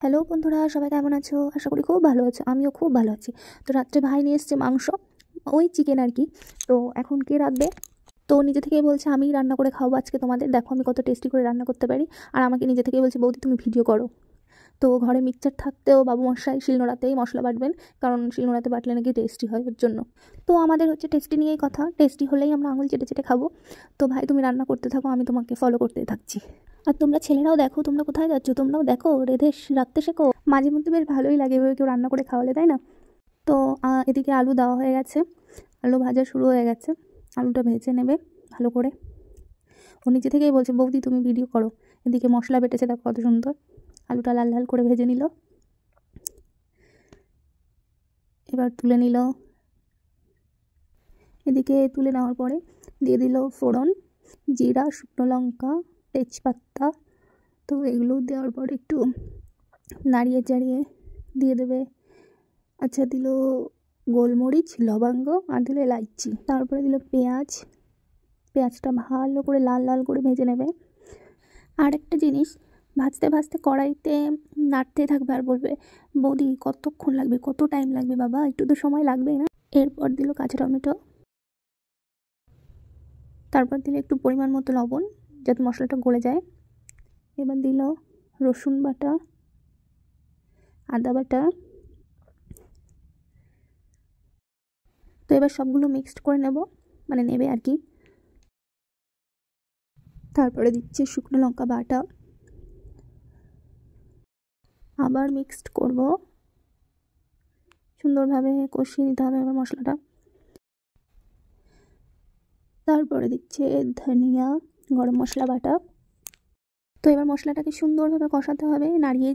Hello বন্ধুরা, সবাই কেমন আছো? আশা করি খুব ভালো আছো। আমিও খুব ভালো আছি। তো রাত্রে ভাই নিয়ে এসছে মাংস, ওই চিকেন আর কি। তো এখন কে রাঁধবে? তো নিজে থেকেই বলছে আমিই রান্না করে খাওয়াবো আজকে তোমাদের, দেখো আমি কত টেস্টি করে রান্না করতে পারি। আর আমাকে নিজে থেকেই বলছে বৌদি তুমি ভিডিও করো। তো ঘরে মিক্সচার থাকতেও বাবু মশাই শিলনোড়াতেই মশলা বাটবেন, কারণ শিলনোড়াতে বাটলে নাকি টেস্টি হয় ওর জন্য। তো আমাদের হচ্ছে টেস্টি নিয়েই কথা, টেস্টি হলেই আমরা আঙুল চেটে চেটে খাবো। তো ভাই তুমি রান্না করতে থাকো, আমি তোমাকে ফলো করতে থাকছি। আর তোমরা ছেলেরাও দেখো, তোমরা কোথায় যাচ্ছ, তোমরাও দেখো, রেঁধে রাখতে শেখো। মাঝে মধ্যে বেশ ভালোই লাগে এভাবে কেউ রান্না করে খাওয়ালে, তাই না? তো এদিকে আলু দেওয়া হয়ে গেছে, আলু ভাজা শুরু হয়ে গেছে। আলুটা ভেজে নেবে ভালো করে। ও নিজে থেকেই বলছে বৌদি তুমি ভিডিও করো। এদিকে মশলা বেটেছে, দেখো কত সুন্দর। আলুটা লাল লাল করে ভেজে নিল, এবার তুলে নিল। এদিকে তুলে নেওয়ার পরে দিয়ে দিল ফোড়ন, জিরা, শুকনো লঙ্কা, তেজপাতা। তো এগুলো দেওয়ার পর একটু নাড়িয়ে চাড়িয়ে দিয়ে দেবে। আচ্ছা, দিল গোলমরিচ, লবঙ্গ, আর দিল এলাইচি। তারপরে দিল পেঁয়াজ। পেঁয়াজটা ভালো করে লাল লাল করে ভেজে নেবে। আর একটা জিনিস, ভাজতে ভাজতে কড়াইতে নাড়তে থাকবে আর বলবে বৌদি কতক্ষণ লাগবে, কত টাইম লাগবে বাবা, একটু তো সময় লাগবেই না। এরপর দিল কাঁচা টমেটো, তারপর দিল একটু পরিমাণ মতো লবণ যাতে মশলাটা গলে যায়। এবার দিল রসুন বাটা, আদা বাটা। তো এবার সবগুলো মিক্সড করে নেবে আর কি। তারপরে দিচ্ছে শুকনো লঙ্কা বাটা, আবার মিক্সড করব, সুন্দরভাবে কষিয়ে নিতে হবে এবার মশলাটা। তারপরে দিচ্ছে ধনিয়া, গরম মশলা বাটা। তো এবার মশলাটাকে সুন্দরভাবে কষাতে হবে, নাড়িয়েই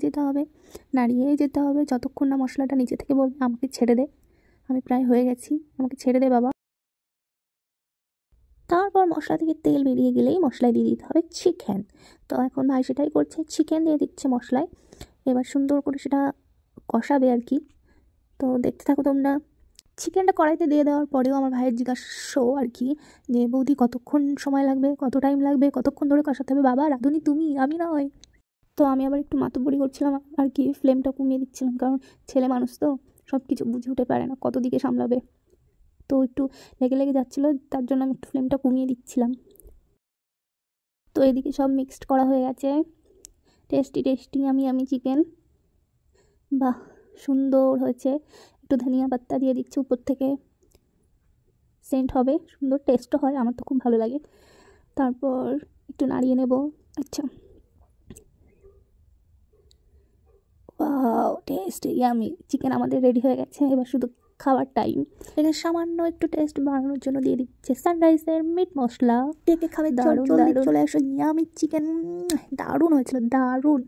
যেতে হবে যতক্ষণ না মশলাটা নিচে থেকে বলবে আমাকে ছেড়ে দে, আমি প্রায় হয়ে গেছি, আমাকে ছেড়ে দে বাবা। তারপর মশলা থেকে তেল বেরিয়ে গেলেই মশলায় দিয়ে দিতে হবে চিকেন। তো এখন ভাই সেটাই করছে, চিকেন দিয়ে দিচ্ছে মশলায়। এবার সুন্দর করে সেটা কষাবে আর কি। তো দেখতে থাকো তোমরা। চিকেনটা কড়াইতে দিয়ে দেওয়ার পরেও আমার ভাইয়ের জিজ্ঞাসা আর কি, যে বৌদি কতক্ষণ সময় লাগবে, কত টাইম লাগবে, কতক্ষণ ধরে কষাতে হবে, বাবা রাঁধুনি তুমি, আমি নয়। তো আমি আবার একটু মাতব্বরি করছিলাম আর কি, ফ্লেমটা কমিয়ে দিচ্ছিলাম, কারণ ছেলে মানুষ তো সব কিছু বুঝে উঠে পারে না, কত দিকে সামলাবে। তো একটু লেগে লেগে যাচ্ছিলো, তার জন্য আমি একটু ফ্লেমটা কমিয়ে দিচ্ছিলাম। তো এদিকে সব মিক্সড করা হয়ে গেছে, টেস্টি টেস্টি আমি চিকেন। বাহ, সুন্দর হয়েছে। একটু ধনিয়া পাতা দিয়ে দিচ্ছি উপর থেকে, সেন্ট হবে, সুন্দর টেস্টও হয়, আমার তো খুব ভালো লাগে। তারপর একটু নাড়িয়ে নেব। আচ্ছা, ওয়াও, টেস্টি ইয়ামি চিকেন আমাদের রেডি হয়ে গেছে। এবার শুধু খাওয়ার টাইম। এখানে সামান্য একটু টেস্ট বাড়ানোর জন্য দিয়ে দিচ্ছে সানরাইজের মিট মশলা। কে কে খাবে, দারুণ দারুণ, চলে আসো ইয়ামি চিকেন, দারুণ হয়েছিল, দারুণ।